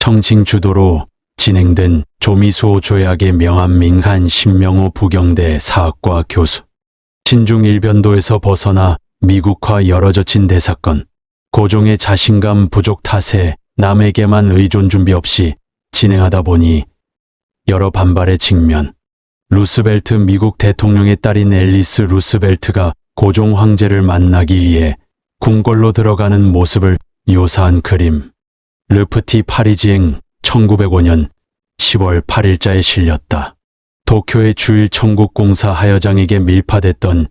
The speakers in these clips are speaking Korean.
청칭 주도로 진행된 조미수호 조약에 명한 민한 신명호 부경대 사학과 교수. 친중 일변도에서 벗어나 미국화 열어젖힌 대사건. 고종의 자신감 부족 탓에 남에게만 의존 준비 없이 진행하다 보니 여러 반발에 직면. 루스벨트 미국 대통령의 딸인 앨리스 루스벨트가 고종 황제를 만나기 위해 궁궐로 들어가는 모습을 묘사한 그림. 르프티 파리지행 1905년 10월 8일자에 실렸다. 도쿄의 주일 청국공사 하여장에게 밀파됐던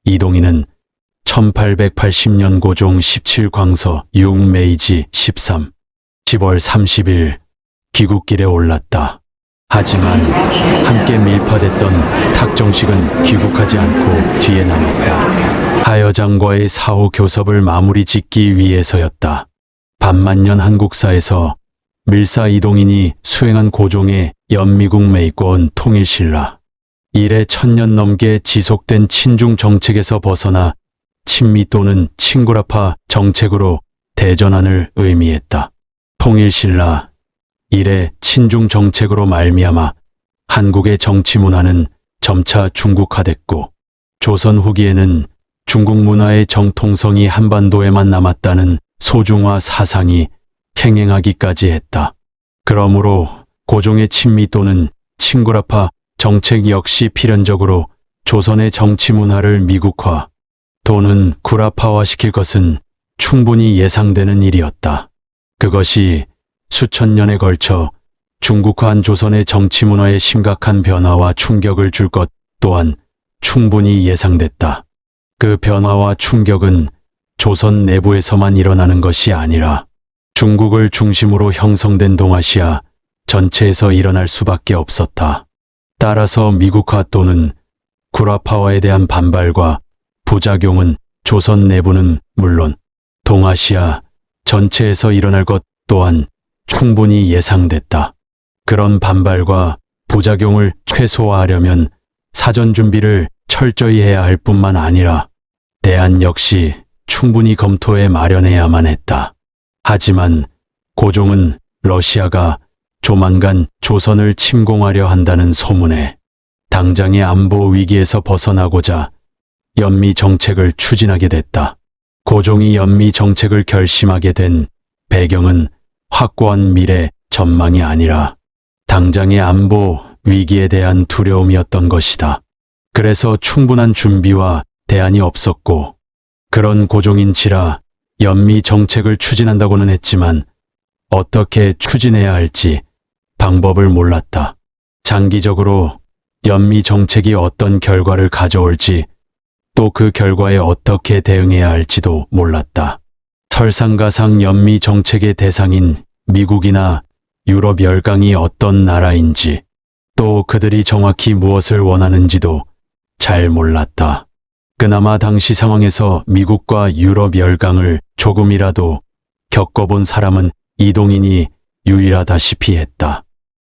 이동희는 1880년 고종 17광서 6메이지 13, 10월 30일 귀국길에 올랐다. 하지만 함께 밀파됐던 탁정식은 귀국하지 않고 뒤에 남았다. 하여장과의 사후 교섭을 마무리 짓기 위해서였다. 반만년 한국사에서 밀사 이동인이 수행한 고종의 연미국 매이권 통일신라. 이래 1000년 넘게 지속된 친중 정책에서 벗어나 친미 또는 친구라파 정책으로 대전환을 의미했다. 통일신라. 이래 친중 정책으로 말미암아 한국의 정치 문화는 점차 중국화됐고 조선 후기에는 중국 문화의 정통성이 한반도에만 남았다는 소중화 사상이 행행하기까지 했다. 그러므로 고종의 친미 또는 친구라파 정책 역시 필연적으로 조선의 정치 문화를 미국화 또는 구라파화시킬 것은 충분히 예상되는 일이었다. 그것이 수천 년에 걸쳐 중국화한 조선의 정치 문화에 심각한 변화와 충격을 줄 것 또한 충분히 예상됐다. 그 변화와 충격은 조선 내부에서만 일어나는 것이 아니라 중국을 중심으로 형성된 동아시아 전체에서 일어날 수밖에 없었다. 따라서 미국화 또는 구라파화에 대한 반발과 부작용은 조선 내부는 물론 동아시아 전체에서 일어날 것 또한 충분히 예상됐다. 그런 반발과 부작용을 최소화하려면 사전 준비를 철저히 해야 할 뿐만 아니라 대안 역시 충분히 검토해 마련해야만 했다. 하지만 고종은 러시아가 조만간 조선을 침공하려 한다는 소문에 당장의 안보 위기에서 벗어나고자 연미 정책을 추진하게 됐다. 고종이 연미 정책을 결심하게 된 배경은 확고한 미래 전망이 아니라 당장의 안보 위기에 대한 두려움이었던 것이다. 그래서 충분한 준비와 대안이 없었고 그런 고종인지라 연미 정책을 추진한다고는 했지만 어떻게 추진해야 할지 방법을 몰랐다. 장기적으로 연미 정책이 어떤 결과를 가져올지 또 그 결과에 어떻게 대응해야 할지도 몰랐다. 설상가상 연미 정책의 대상인 미국이나 유럽 열강이 어떤 나라인지 또 그들이 정확히 무엇을 원하는지도 잘 몰랐다. 그나마 당시 상황에서 미국과 유럽 열강을 조금이라도 겪어본 사람은 이동인이 유일하다시피 했다.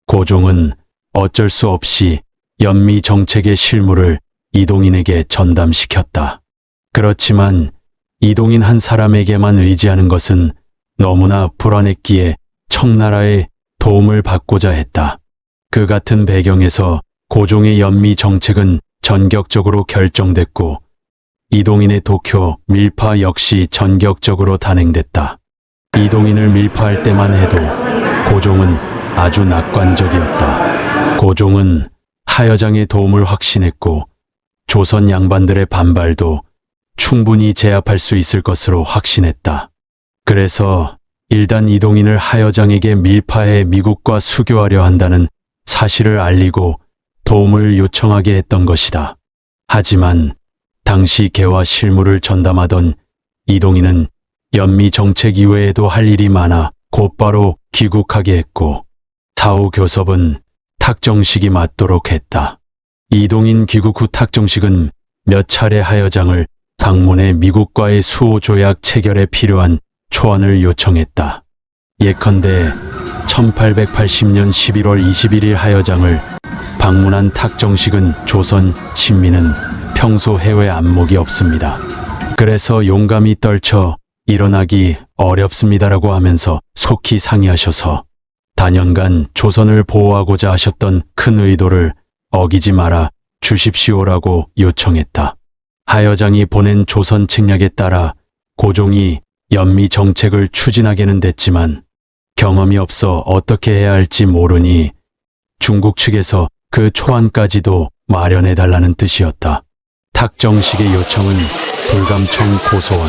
고종은 어쩔 수 없이 연미 정책의 실무를 이동인에게 전담시켰다. 그렇지만 이동인 한 사람에게만 의지하는 것은 너무나 불안했기에 청나라의 도움을 받고자 했다. 그 같은 배경에서 고종의 연미 정책은 전격적으로 결정됐고 이동인의 도쿄 밀파 역시 전격적으로 단행됐다. 이동인을 밀파할 때만 해도 고종은 아주 낙관적이었다. 고종은 하여장의 도움을 확신했고 조선 양반들의 반발도 충분히 제압할 수 있을 것으로 확신했다. 그래서 일단 이동인을 하여장에게 밀파해 미국과 수교하려 한다는 사실을 알리고 도움을 요청하게 했던 것이다. 하지만 당시 개화 실무를 전담하던 이동인은 연미 정책 이외에도 할 일이 많아 곧바로 귀국하게 했고 사후 교섭은 탁정식이 맡도록 했다. 이동인 귀국 후 탁정식은 몇 차례 하여장을 방문해 미국과의 수호 조약 체결에 필요한 초안을 요청했다. 예컨대 1880년 11월 21일 하여장을 방문한 탁정식은 조선 친민은 평소 해외 안목이 없습니다. 그래서 용감히 떨쳐 일어나기 어렵습니다라고 하면서 속히 상의하셔서 단연간 조선을 보호하고자 하셨던 큰 의도를 어기지 말아 주십시오라고 요청했다. 하여장이 보낸 조선 책략에 따라 고종이 연미 정책을 추진하게는 됐지만 경험이 없어 어떻게 해야 할지 모르니 중국 측에서 그 초안까지도 마련해달라는 뜻이었다. 탁정식의 요청은 불감청 고소원,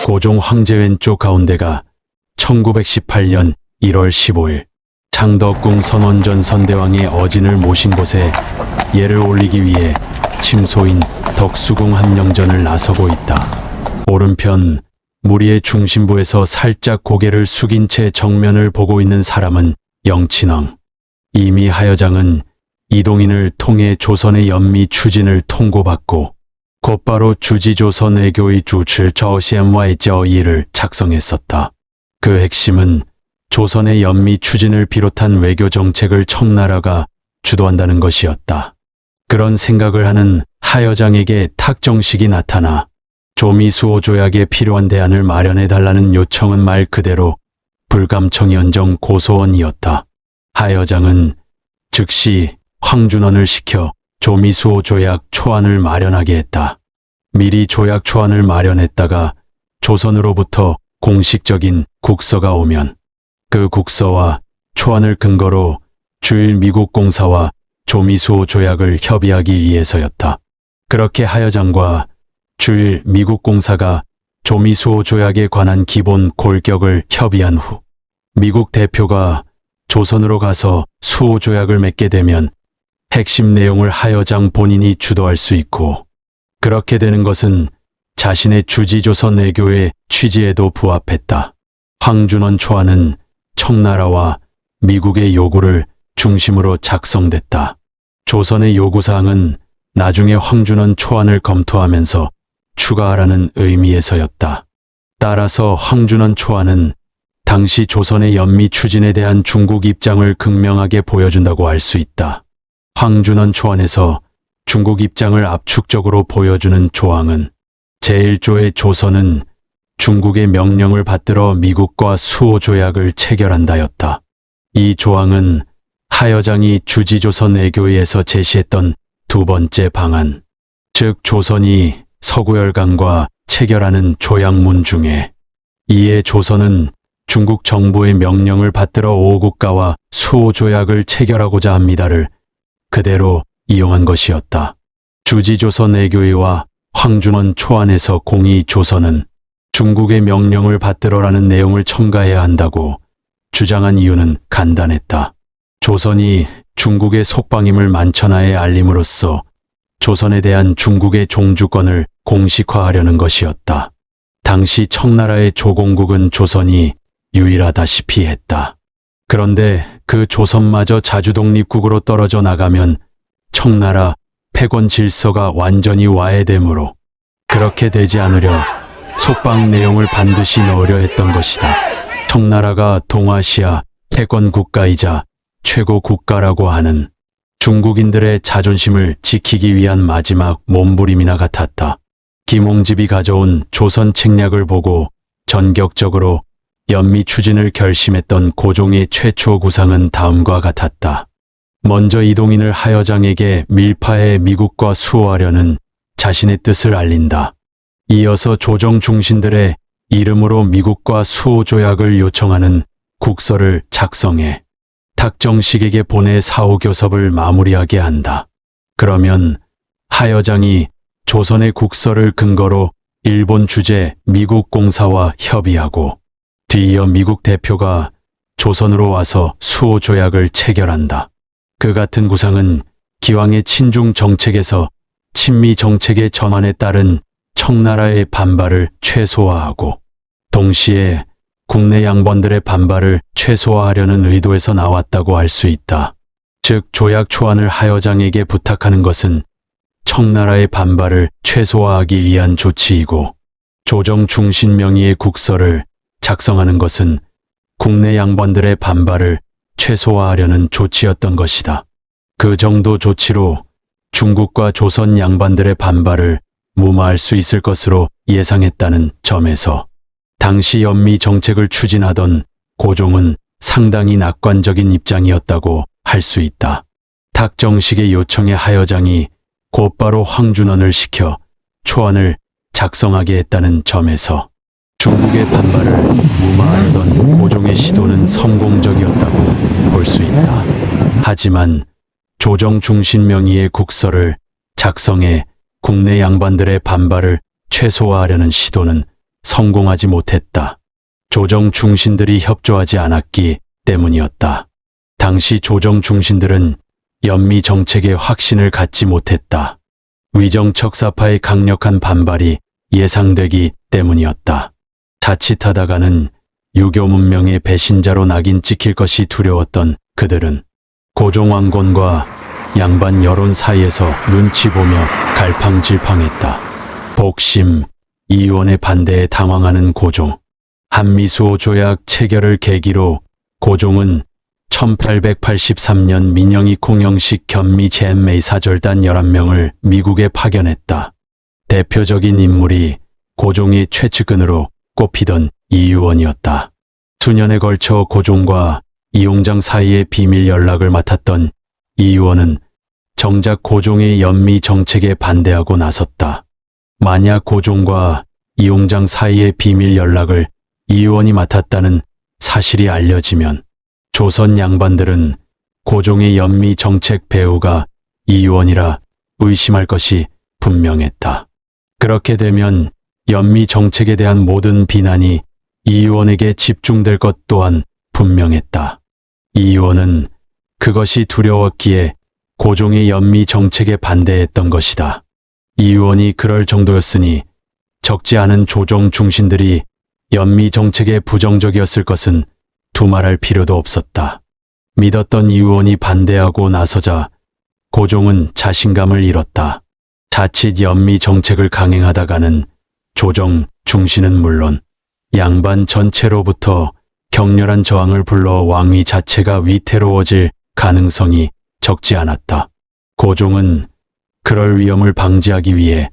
고종 황제 왼쪽 가운데가 1918년 1월 15일 창덕궁 선원전 선대왕의 어진을 모신 곳에 예를 올리기 위해 침소인 덕수궁 함령전을 나서고 있다. 오른편 무리의 중심부에서 살짝 고개를 숙인 채 정면을 보고 있는 사람은 영친왕. 이미 하여장은 이동인을 통해 조선의 연미 추진을 통고받고 곧바로 주지조선 외교의 주칠 저시엠와의 저의를 작성했었다. 그 핵심은 조선의 연미 추진을 비롯한 외교 정책을 청나라가 주도한다는 것이었다. 그런 생각을 하는 하여장에게 탁정식이 나타나 조미수호 조약에 필요한 대안을 마련해달라는 요청은 말 그대로 불감청연정 고소원이었다. 하여장은 즉시 황준원을 시켜 조미수호 조약 초안을 마련하게 했다. 미리 조약 초안을 마련했다가 조선으로부터 공식적인 국서가 오면 그 국서와 초안을 근거로 주일 미국 공사와 조미수호 조약을 협의하기 위해서였다. 그렇게 하여장과 주일 미국 공사가 조미수호 조약에 관한 기본 골격을 협의한 후 미국 대표가 조선으로 가서 수호 조약을 맺게 되면 핵심 내용을 하여장 본인이 주도할 수 있고 그렇게 되는 것은 자신의 주지조선 외교의 취지에도 부합했다. 황준원 초안은 청나라와 미국의 요구를 중심으로 작성됐다. 조선의 요구사항은 나중에 황준원 초안을 검토하면서 추가하라는 의미에서였다. 따라서 황준원 초안은 당시 조선의 연미 추진에 대한 중국 입장을 극명하게 보여준다고 할 수 있다. 황준원 초안에서 중국 입장을 압축적으로 보여주는 조항은 제1조의 조선은 중국의 명령을 받들어 미국과 수호 조약을 체결한다였다. 이 조항은 하여장이 주지조선 외교위에서 제시했던 두 번째 방안, 즉 조선이 서구열강과 체결하는 조약문 중에 이에 조선은 중국 정부의 명령을 받들어 5국가와 수호 조약을 체결하고자 합니다를 그대로 이용한 것이었다. 주지조선 외교위와 황준원 초안에서 공의 조선은 중국의 명령을 받들어라는 내용을 첨가해야 한다고 주장한 이유는 간단했다. 조선이 중국의 속방임을 만천하에 알림으로써 조선에 대한 중국의 종주권을 공식화하려는 것이었다. 당시 청나라의 조공국은 조선이 유일하다시피 했다. 그런데 그 조선마저 자주독립국으로 떨어져 나가면 청나라 패권 질서가 완전히 와해되므로 그렇게 되지 않으려 속방 내용을 반드시 넣으려 했던 것이다. 청나라가 동아시아 패권 국가이자 최고 국가라고 하는 중국인들의 자존심을 지키기 위한 마지막 몸부림이나 같았다. 김홍집이 가져온 조선 책략을 보고 전격적으로 연미 추진을 결심했던 고종의 최초 구상은 다음과 같았다. 먼저 이동인을 하여장에게 밀파해 미국과 수호하려는 자신의 뜻을 알린다. 이어서 조정 중신들의 이름으로 미국과 수호 조약을 요청하는 국서를 작성해 탁정식에게 보내 사후교섭을 마무리하게 한다. 그러면 하여장이 조선의 국서를 근거로 일본 주재 미국 공사와 협의하고 뒤이어 미국 대표가 조선으로 와서 수호 조약을 체결한다. 그 같은 구상은 기왕의 친중 정책에서 친미 정책의 전환에 따른 청나라의 반발을 최소화하고 동시에 국내 양반들의 반발을 최소화하려는 의도에서 나왔다고 할 수 있다. 즉 조약 초안을 하여장에게 부탁하는 것은 청나라의 반발을 최소화하기 위한 조치이고 조정 중신 명의의 국서를 작성하는 것은 국내 양반들의 반발을 최소화하려는 조치였던 것이다. 그 정도 조치로 중국과 조선 양반들의 반발을 무마할 수 있을 것으로 예상했다는 점에서 당시 연미 정책을 추진하던 고종은 상당히 낙관적인 입장이었다고 할 수 있다. 탁정식의 요청에 하여장이 곧바로 황준원을 시켜 초안을 작성하게 했다는 점에서 중국의 반발을 무마하려던 고종의 시도는 성공적이었다고 볼 수 있다. 하지만 조정 중신 명의의 국서를 작성해 국내 양반들의 반발을 최소화하려는 시도는 성공하지 못했다. 조정 중신들이 협조하지 않았기 때문이었다. 당시 조정 중신들은 연미 정책에 확신을 갖지 못했다. 위정척사파의 강력한 반발이 예상되기 때문이었다. 자칫하다가는 유교 문명의 배신자로 낙인 찍힐 것이 두려웠던 그들은 고종왕건과 양반 여론 사이에서 눈치 보며 갈팡질팡했다. 복심, 이의원의 반대에 당황하는 고종. 한미수호 조약 체결을 계기로 고종은 1883년 민영이 공영식 견미 젠메이 사절단 11명을 미국에 파견했다. 대표적인 인물이 고종의 최측근으로 꼽히던 이의원이었다. 수년에 걸쳐 고종과 이용장 사이의 비밀 연락을 맡았던 이의원은 정작 고종의 연미 정책에 반대하고 나섰다. 만약 고종과 이용장 사이의 비밀 연락을 이의원이 맡았다는 사실이 알려지면 조선 양반들은 고종의 연미 정책 배후가 이의원이라 의심할 것이 분명했다. 그렇게 되면 연미 정책에 대한 모든 비난이 이의원에게 집중될 것 또한 분명했다. 이의원은 그것이 두려웠기에 고종의 연미 정책에 반대했던 것이다. 이의원이 그럴 정도였으니 적지 않은 조정 중신들이 연미 정책에 부정적이었을 것은 두말할 필요도 없었다. 믿었던 이의원이 반대하고 나서자 고종은 자신감을 잃었다. 자칫 연미 정책을 강행하다가는 조정 중신은 물론 양반 전체로부터 격렬한 저항을 불러 왕위 자체가 위태로워질 가능성이 적지 않았다. 고종은 그럴 위험을 방지하기 위해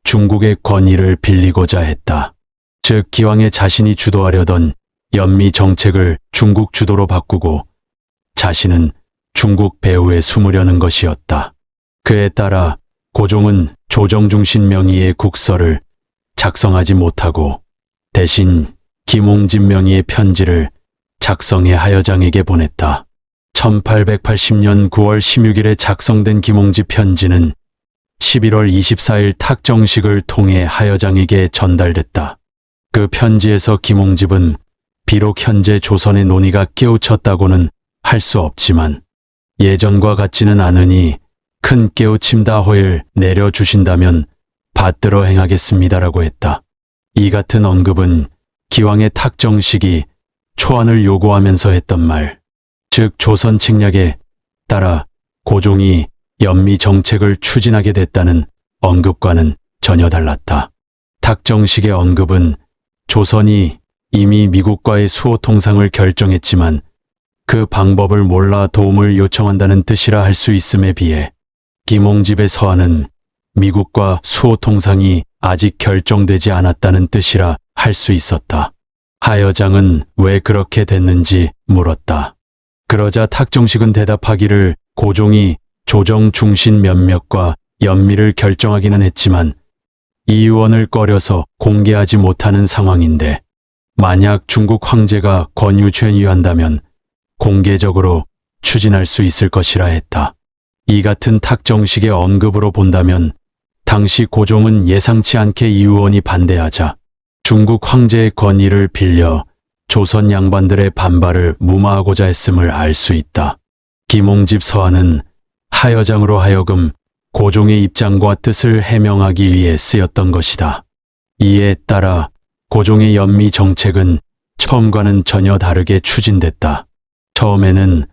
중국의 권위를 빌리고자 했다. 즉 기왕에 자신이 주도하려던 연미 정책을 중국 주도로 바꾸고 자신은 중국 배후에 숨으려는 것이었다. 그에 따라 고종은 조정 중신 명의의 국서를 작성하지 못하고 대신 김홍집 명의의 편지를 작성해 하여장에게 보냈다. 1880년 9월 16일에 작성된 김홍집 편지는 11월 24일 탁정식을 통해 하여장에게 전달됐다. 그 편지에서 김홍집은 비록 현재 조선의 논의가 깨우쳤다고는 할 수 없지만 예전과 같지는 않으니 큰 깨우침 다호일 내려주신다면 받들어 행하겠습니다라고 했다. 이 같은 언급은 기왕의 탁정식이 초안을 요구하면서 했던 말, 즉 조선 책략에 따라 고종이 연미 정책을 추진하게 됐다는 언급과는 전혀 달랐다. 탁정식의 언급은 조선이 이미 미국과의 수호 통상을 결정했지만 그 방법을 몰라 도움을 요청한다는 뜻이라 할 수 있음에 비해 김홍집의 서한은 미국과 수호 통상이 아직 결정되지 않았다는 뜻이라 할 수 있었다. 하여장은 왜 그렇게 됐는지 물었다. 그러자 탁정식은 대답하기를 고종이 조정 중신 몇몇과 연미를 결정하기는 했지만 이의원을 꺼려서 공개하지 못하는 상황인데 만약 중국 황제가 권유ჩen유한다면 공개적으로 추진할 수 있을 것이라 했다. 이 같은 탁정식의 언급으로 본다면 당시 고종은 예상치 않게 이의원이 반대하자 중국 황제의 권위를 빌려 조선 양반들의 반발을 무마하고자 했음을 알 수 있다. 김홍집 서한은 하여장으로 하여금 고종의 입장과 뜻을 해명하기 위해 쓰였던 것이다. 이에 따라 고종의 연미 정책은 처음과는 전혀 다르게 추진됐다. 처음에는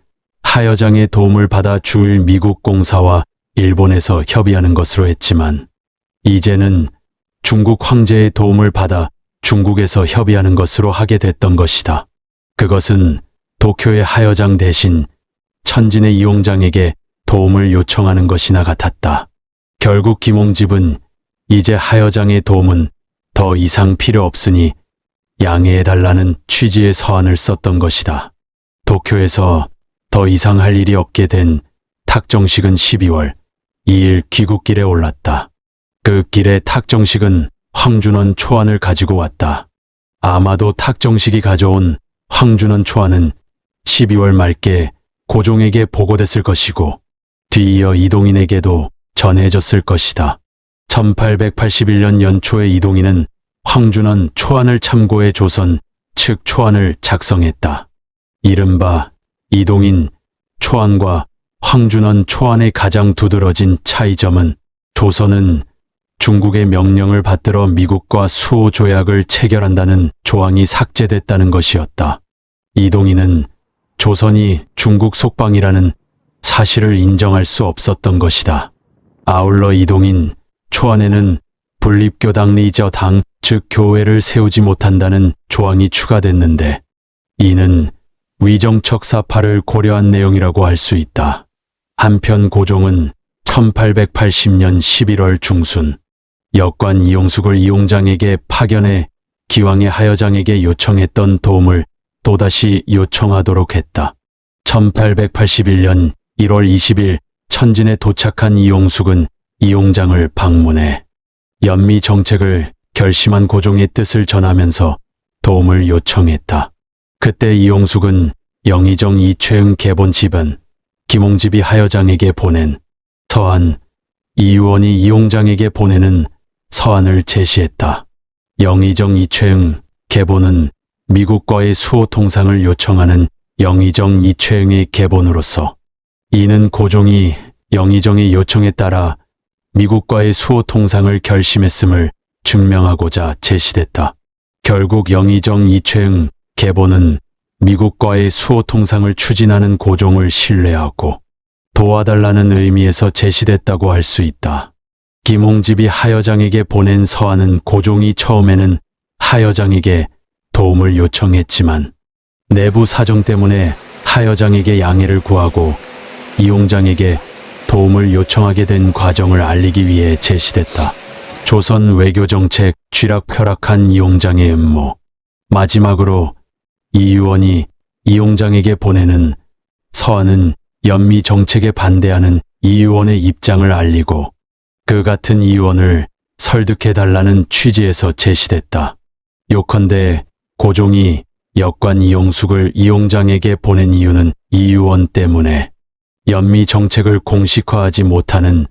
하여장의 도움을 받아 주일 미국 공사와 일본에서 협의하는 것으로 했지만 이제는 중국 황제의 도움을 받아 중국에서 협의하는 것으로 하게 됐던 것이다. 그것은 도쿄의 하여장 대신 천진의 이용장에게 도움을 요청하는 것이나 같았다. 결국 김홍집은 이제 하여장의 도움은 더 이상 필요 없으니 양해해달라는 취지의 서한을 썼던 것이다. 도쿄에서 더 이상 할 일이 없게 된 탁정식은 12월 2일 귀국길에 올랐다. 그 길에 탁정식은 황준원 초안을 가지고 왔다. 아마도 탁정식이 가져온 황준원 초안은 12월 말께 고종에게 보고됐을 것이고 뒤이어 이동인에게도 전해졌을 것이다. 1881년 연초에 이동인은 황준원 초안을 참고해 조선 측 초안을 작성했다. 이른바 이동인 초안과 황준원 초안의 가장 두드러진 차이점은 조선은 중국의 명령을 받들어 미국과 수호 조약을 체결한다는 조항이 삭제됐다는 것이었다. 이동인은 조선이 중국 속방이라는 사실을 인정할 수 없었던 것이다. 아울러 이동인 초안에는 분립교당 리저당 즉 교회를 세우지 못한다는 조항이 추가됐는데 이는 위정척 사파를 고려한 내용이라고 할 수 있다. 한편 고종은 1880년 11월 중순 역관 이용숙을 이용장에게 파견해 기왕의 하여장에게 요청했던 도움을 또다시 요청하도록 했다. 1881년 1월 20일 천진에 도착한 이용숙은 이용장을 방문해 연미 정책을 결심한 고종의 뜻을 전하면서 도움을 요청했다. 그때 이용숙은 영의정 이최응 계본 집은 김홍집이 하여장에게 보낸 서한, 이유원이 이용장에게 보내는 서한을 제시했다. 영의정 이최응 계본은 미국과의 수호 통상을 요청하는 영의정 이최응의 계본으로서 이는 고종이 영의정의 요청에 따라 미국과의 수호 통상을 결심했음을 증명하고자 제시됐다. 결국 영의정 이최응 계본은 미국과의 수호 통상을 추진하는 고종을 신뢰하고 도와달라는 의미에서 제시됐다고 할 수 있다. 김홍집이 하여장에게 보낸 서한은 고종이 처음에는 하여장에게 도움을 요청했지만 내부 사정 때문에 하여장에게 양해를 구하고 이용장에게 도움을 요청하게 된 과정을 알리기 위해 제시됐다. 조선 외교정책 쥐락펴락한 이용장의 음모. 마지막으로 이유원이 이용장에게 보내는 서한은 연미 정책에 반대하는 이유원의 입장을 알리고 그 같은 이유원을 설득해달라는 취지에서 제시됐다. 요컨대 고종이 역관 이용숙을 이용장에게 보낸 이유는 이유원 때문에 연미 정책을 공식화하지 못하는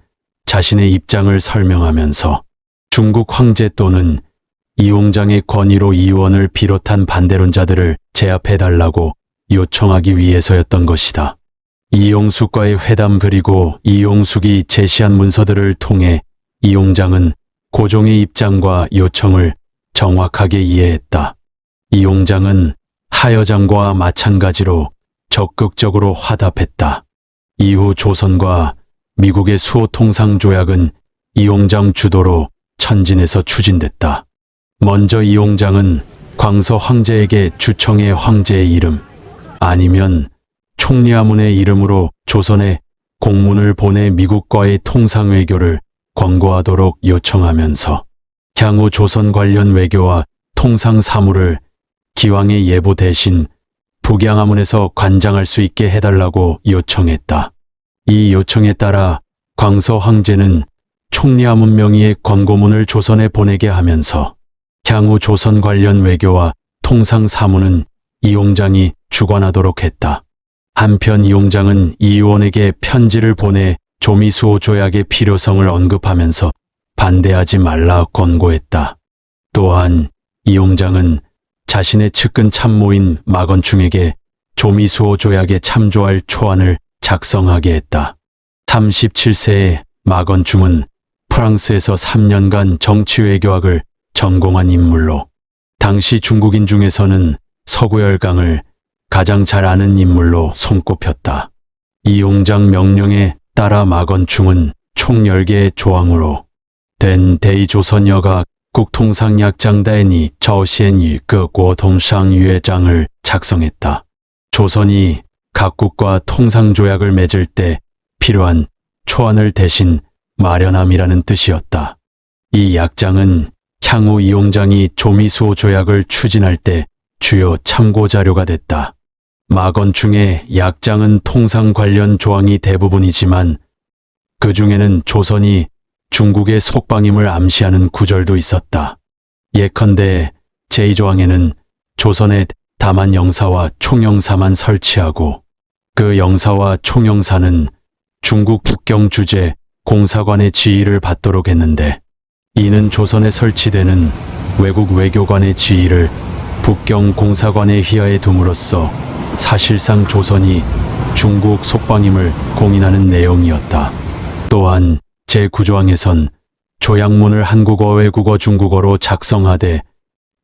자신의 입장을 설명하면서 중국 황제 또는 이용장의 권위로 이유원을 비롯한 반대론자들을 제압해달라고 요청하기 위해서였던 것이다. 이용숙과의 회담 그리고 이용숙이 제시한 문서들을 통해 이용장은 고종의 입장과 요청을 정확하게 이해했다. 이용장은 하여장과 마찬가지로 적극적으로 화답했다. 이후 조선과 미국의 수호 통상 조약은 이용장 주도로 천진에서 추진됐다. 먼저 이용장은 광서 황제에게 주청의 황제의 이름 아니면 총리하문의 이름으로 조선에 공문을 보내 미국과의 통상 외교를 권고하도록 요청하면서 향후 조선 관련 외교와 통상 사무를 기왕의 예보 대신 북양하문에서 관장할 수 있게 해달라고 요청했다. 이 요청에 따라 광서 황제는 총리하문 명의의 권고문을 조선에 보내게 하면서 향후 조선 관련 외교와 통상 사무는 이용장이 주관하도록 했다. 한편 이용장은 이유원에게 편지를 보내 조미수호 조약의 필요성을 언급하면서 반대하지 말라 권고했다. 또한 이용장은 자신의 측근 참모인 마건충에게 조미수호 조약에 참조할 초안을 작성하게 했다. 37세의 마건충은 프랑스에서 3년간 정치외교학을 전공한 인물로 당시 중국인 중에서는 서구열강을 가장 잘 아는 인물로 손꼽혔다. 이용장 명령에 따라 마건충은 총 10개의 조항으로 된 대의조선여가 국통상약장다엔이 저시엔이 그 고통상유회장을 작성했다. 조선이 각국과 통상조약을 맺을 때 필요한 초안을 대신 마련함이라는 뜻이었다. 이 약장은 향후 이용장이 조미수호 조약을 추진할 때 주요 참고자료가 됐다. 마건충의 약장은 통상 관련 조항이 대부분이지만 그 중에는 조선이 중국의 속방임을 암시하는 구절도 있었다. 예컨대 제2조항에는 조선에 다만 영사와 총영사만 설치하고 그 영사와 총영사는 중국 북경 주재 공사관의 지휘를 받도록 했는데, 이는 조선에 설치되는 외국 외교관의 지휘를 북경 공사관에 휘하에 둠으로써 사실상 조선이 중국 속방임을 공인하는 내용이었다. 또한 제9조항에선 조약문을 한국어, 외국어, 중국어로 작성하되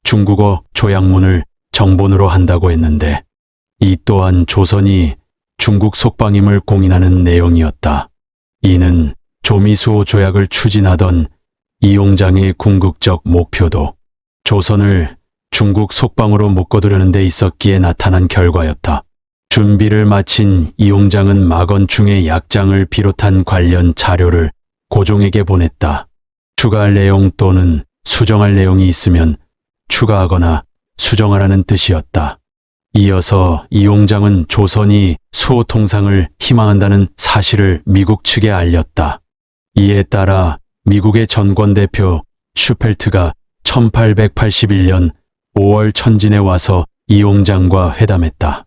중국어 조약문을 정본으로 한다고 했는데, 이 또한 조선이 중국 속방임을 공인하는 내용이었다. 이는 조미수호 조약을 추진하던 이용장의 궁극적 목표도 조선을 중국 속방으로 묶어두려는 데 있었기에 나타난 결과였다. 준비를 마친 이용장은 마건충의 약장을 비롯한 관련 자료를 고종에게 보냈다. 추가할 내용 또는 수정할 내용이 있으면 추가하거나 수정하라는 뜻이었다. 이어서 이용장은 조선이 수호 통상을 희망한다는 사실을 미국 측에 알렸다. 이에 따라 미국의 전권대표 슈펠트가 1881년 5월 천진에 와서 이용장과 회담했다.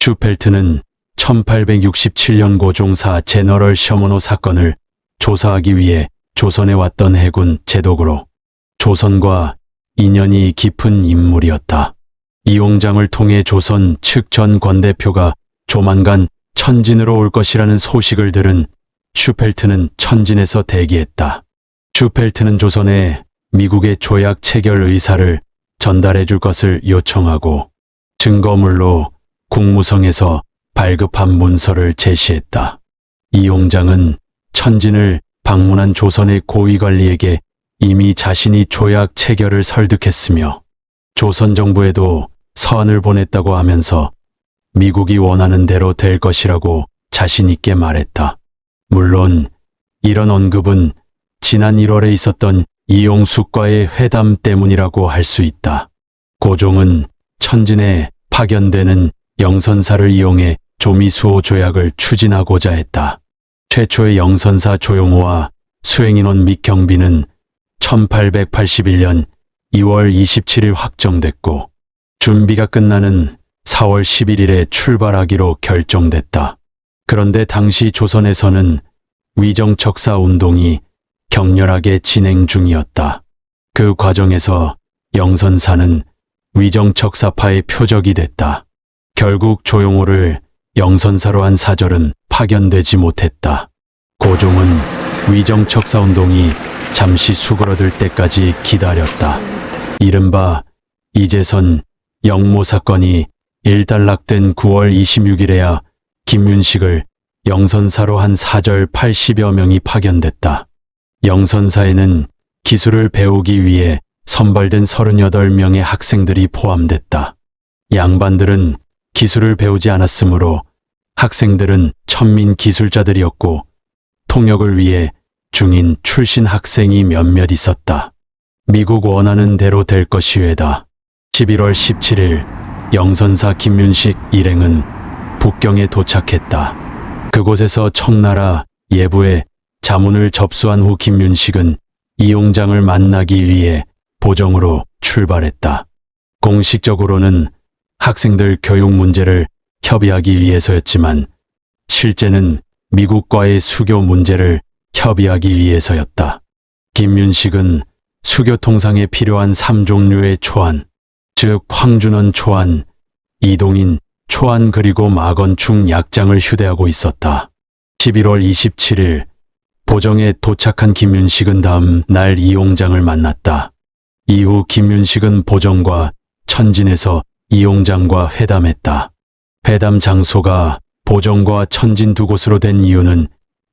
슈펠트는 1867년 고종사 제너럴 셔머노 사건을 조사하기 위해 조선에 왔던 해군 제독으로 조선과 인연이 깊은 인물이었다. 이용장을 통해 조선 측 전 권대표가 조만간 천진으로 올 것이라는 소식을 들은 슈펠트는 천진에서 대기했다. 슈펠트는 조선에 미국의 조약 체결 의사를 전달해 줄 것을 요청하고 증거물로 국무성에서 발급한 문서를 제시했다. 이용장은 천진을 방문한 조선의 고위관리에게 이미 자신이 조약 체결을 설득했으며 조선 정부에도 서한을 보냈다고 하면서 미국이 원하는 대로 될 것이라고 자신 있게 말했다. 물론 이런 언급은 지난 1월에 있었던 이용숙과의 회담 때문이라고 할 수 있다. 고종은 천진에 파견되는 영선사를 이용해 조미수호 조약을 추진하고자 했다. 최초의 영선사 조용호와 수행인원 및 경비는 1881년 2월 27일 확정됐고 준비가 끝나는 4월 11일에 출발하기로 결정됐다. 그런데 당시 조선에서는 위정척사 운동이 격렬하게 진행 중이었다. 그 과정에서 영선사는 위정척사파의 표적이 됐다. 결국 조용호를 영선사로 한 사절은 파견되지 못했다. 고종은 위정척사 운동이 잠시 수그러들 때까지 기다렸다. 이른바 이재선 영모 사건이 일단락된 9월 26일에야 김윤식을 영선사로 한 사절 80여 명이 파견됐다. 영선사에는 기술을 배우기 위해 선발된 38명의 학생들이 포함됐다. 양반들은 기술을 배우지 않았으므로 학생들은 천민 기술자들이었고 통역을 위해 중인 출신 학생이 몇몇 있었다. 미국 원하는 대로 될 것이외다. 11월 17일 영선사 김윤식 일행은 북경에 도착했다. 그곳에서 청나라 예부의 자문을 접수한 후 김윤식은 이용장을 만나기 위해 보정으로 출발했다. 공식적으로는 학생들 교육 문제를 협의하기 위해서였지만 실제는 미국과의 수교 문제를 협의하기 위해서였다. 김윤식은 수교 통상에 필요한 3종류의 초안, 즉 황준원 초안, 이동인 초안 그리고 마건충 약장을 휴대하고 있었다. 11월 27일 보정에 도착한 김윤식은 다음 날 이용장을 만났다. 이후 김윤식은 보정과 천진에서 이용장과 회담했다. 회담 장소가 보정과 천진 두 곳으로 된 이유는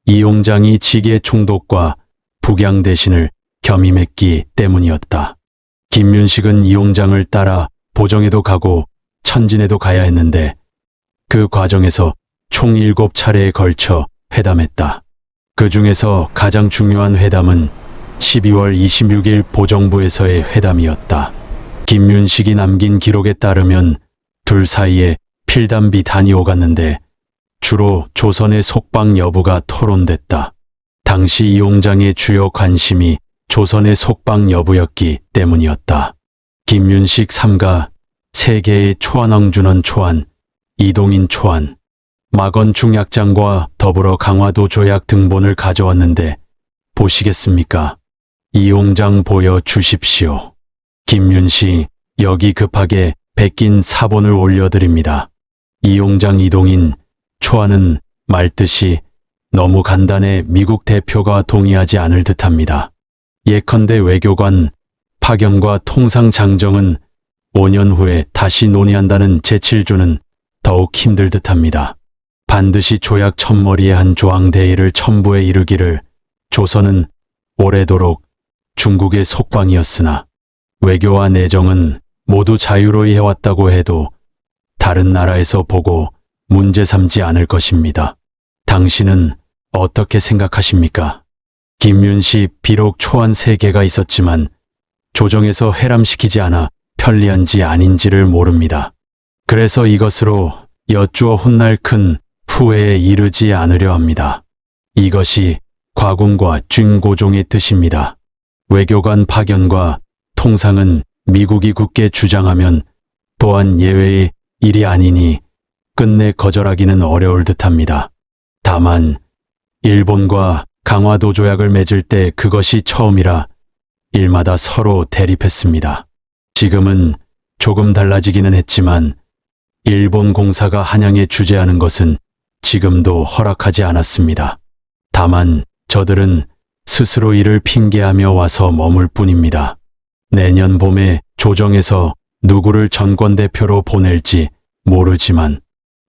이용장이 지계 총독과 북양 대신을 겸임했기 때문이었다. 김윤식은 이용장을 따라 보정에도 가고 천진에도 가야 했는데 그 과정에서 총 7차례에 걸쳐 회담했다. 그 중에서 가장 중요한 회담은 12월 26일 보정부에서의 회담이었다. 김윤식이 남긴 기록에 따르면 둘 사이에 필담비 단이 오갔는데 주로 조선의 속방 여부가 토론됐다. 당시 이용장의 주요 관심이 조선의 속방 여부였기 때문이었다. 김윤식 삼가, 세계의 초안왕준원 초안, 이동인 초안, 마건충 약장과 더불어 강화도 조약 등본을 가져왔는데 보시겠습니까? 이용장 보여주십시오. 김윤식, 여기 급하게 베낀 사본을 올려드립니다. 이용장 이동인 초안은 말뜻이 너무 간단해 미국 대표가 동의하지 않을 듯합니다. 예컨대 외교관 파견과 통상장정은 5년 후에 다시 논의한다는 제7조는 더욱 힘들 듯합니다. 반드시 조약 첫머리에 한 조항 대의를 첨부해 이르기를 조선은 오래도록 중국의 속방이었으나 외교와 내정은 모두 자유로이 해왔다고 해도 다른 나라에서 보고 문제 삼지 않을 것입니다. 당신은 어떻게 생각하십니까? 김윤식 비록 초안 3개가 있었지만 조정에서 해람시키지 않아 편리한지 아닌지를 모릅니다. 그래서 이것으로 여쭈어 훗날 큰 후회에 이르지 않으려 합니다. 이것이 과군과 준고종의 뜻입니다. 외교관 파견과 통상은 미국이 굳게 주장하면 또한 예외의 일이 아니니 끝내 거절하기는 어려울 듯합니다. 다만 일본과 강화도 조약을 맺을 때 그것이 처음이라 일마다 서로 대립했습니다. 지금은 조금 달라지기는 했지만 일본 공사가 한양에 주재하는 것은 지금도 허락하지 않았습니다. 다만 저들은 스스로 이를 핑계하며 와서 머물 뿐입니다. 내년 봄에 조정에서 누구를 전권대표로 보낼지 모르지만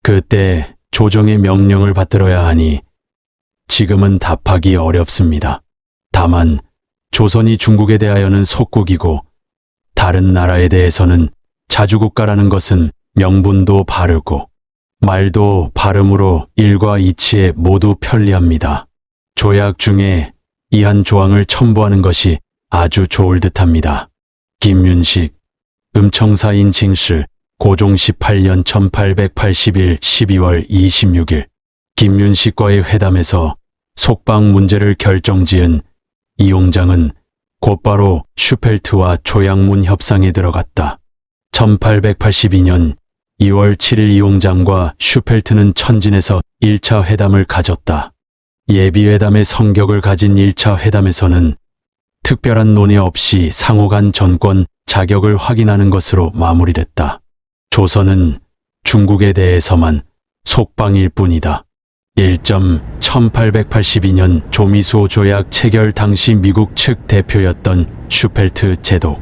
그때 조정의 명령을 받들어야 하니 지금은 답하기 어렵습니다. 다만 조선이 중국에 대하여는 속국이고 다른 나라에 대해서는 자주국가라는 것은 명분도 바르고 말도 발음으로 일과 이치에 모두 편리합니다. 조약 중에 이 한 조항을 첨부하는 것이 아주 좋을 듯합니다. 김윤식, 음청사인 징실, 고종 18년 1881 12월 26일 김윤식과의 회담에서 속방 문제를 결정지은 이용장은 곧바로 슈펠트와 조약문 협상에 들어갔다. 1882년 2월 7일 이용장과 슈펠트는 천진에서 1차 회담을 가졌다. 예비회담의 성격을 가진 1차 회담에서는 특별한 논의 없이 상호 간 전권 자격을 확인하는 것으로 마무리됐다. 조선은 중국에 대해서만 속방일 뿐이다. 1882년 조미수호 조약 체결 당시 미국 측 대표였던 슈펠트 제독.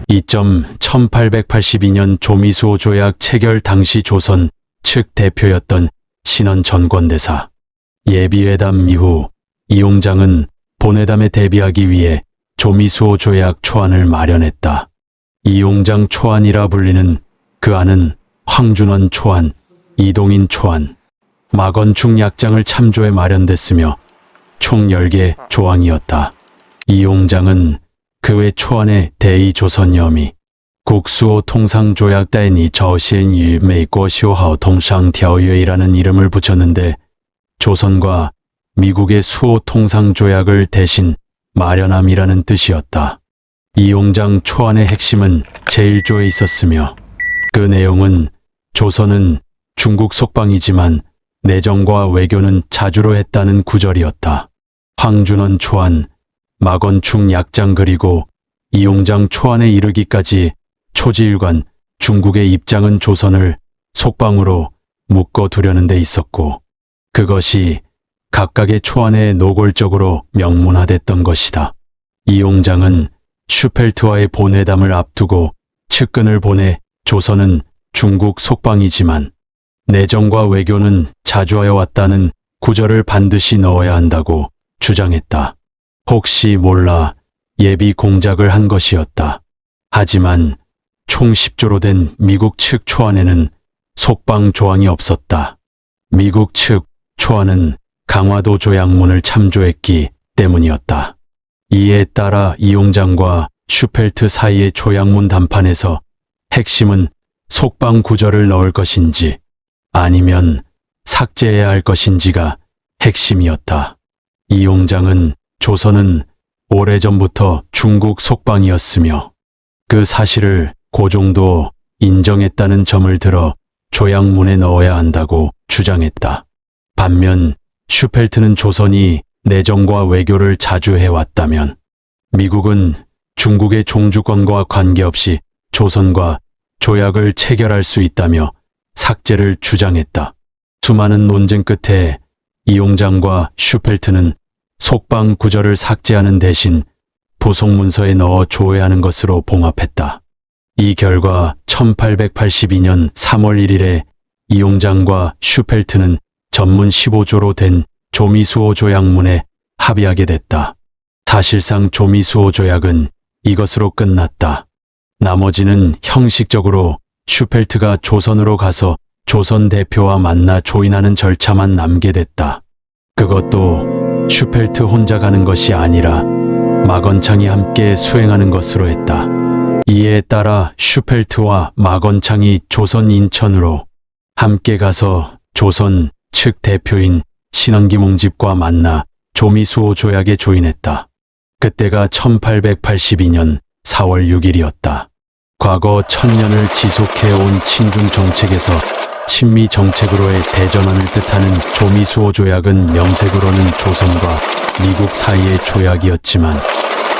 1882년 조미수호 조약 체결 당시 조선 측 대표였던 신원 전권대사. 예비회담 이후 이용장은 본회담에 대비하기 위해 조미수호 조약 초안을 마련했다. 이용장 초안이라 불리는 그 안은 황준원 초안, 이동인 초안, 마건충 약장을 참조해 마련됐으며 총 10개 조항이었다. 이용장은 그 외 초안에 대의조선여미, 국수호 통상조약 따이니 저시엔 일메이꼬시오하오 통상条约이라는 이름을 붙였는데 조선과 미국의 수호 통상조약을 대신 마련함이라는 뜻이었다. 이용장 초안의 핵심은 제1조에 있었으며 그 내용은 조선은 중국 속방이지만 내정과 외교는 자주로 했다는 구절이었다. 황준원 초안, 마건충 약장 그리고 이용장 초안에 이르기까지 초지일관 중국의 입장은 조선을 속방으로 묶어두려는 데 있었고 그것이 각각의 초안에 노골적으로 명문화됐던 것이다. 이용장은 슈펠트와의 본회담을 앞두고 측근을 보내 조선은 중국 속방이지만 내정과 외교는 자주하여 왔다는 구절을 반드시 넣어야 한다고 주장했다. 혹시 몰라 예비 공작을 한 것이었다. 하지만 총 10조로 된 미국 측 초안에는 속방 조항이 없었다. 미국 측 초안은 강화도 조약문을 참조했기 때문이었다. 이에 따라 이용장과 슈펠트 사이의 조약문 담판에서 핵심은 속방 구절을 넣을 것인지 아니면 삭제해야 할 것인지가 핵심이었다. 이용장은 조선은 오래전부터 중국 속방이었으며 그 사실을 고종도 인정했다는 점을 들어 조약문에 넣어야 한다고 주장했다. 반면 슈펠트는 조선이 내정과 외교를 자주 해왔다면 미국은 중국의 종주권과 관계없이 조선과 조약을 체결할 수 있다며 삭제를 주장했다. 수많은 논쟁 끝에 이용장과 슈펠트는 속방 구절을 삭제하는 대신 부속 문서에 넣어 조회하는 것으로 봉합했다. 이 결과 1882년 3월 1일에 이용장과 슈펠트는 전문 15조로 된 조미수호 조약문에 합의하게 됐다. 사실상 조미수호 조약은 이것으로 끝났다. 나머지는 형식적으로 슈펠트가 조선으로 가서 조선 대표와 만나 조인하는 절차만 남게 됐다. 그것도 슈펠트 혼자 가는 것이 아니라 마건창이 함께 수행하는 것으로 했다. 이에 따라 슈펠트와 마건창이 조선 인천으로 함께 가서 조선 측 대표인 신원기몽집과 만나 조미수호 조약에 조인했다. 그때가 1882년 4월 6일이었다. 과거 1000년을 지속해온 친중 정책에서 친미 정책으로의 대전환을 뜻하는 조미수호 조약은 명색으로는 조선과 미국 사이의 조약이었지만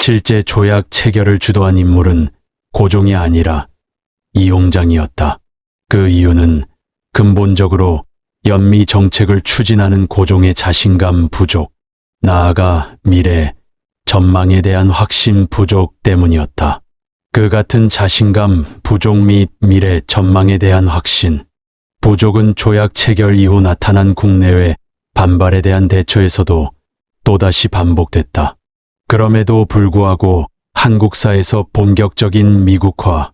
실제 조약 체결을 주도한 인물은 고종이 아니라 이용장이었다. 그 이유는 근본적으로 연미 정책을 추진하는 고종의 자신감 부족, 나아가 미래, 전망에 대한 확신 부족 때문이었다. 그 같은 자신감 부족 및 미래 전망에 대한 확신 부족은 조약 체결 이후 나타난 국내외 반발에 대한 대처에서도 또다시 반복됐다. 그럼에도 불구하고 한국사에서 본격적인 미국화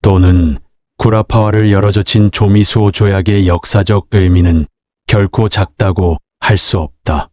또는 구라파화를 열어젖힌 조미수호 조약의 역사적 의미는 결코 작다고 할 수 없다.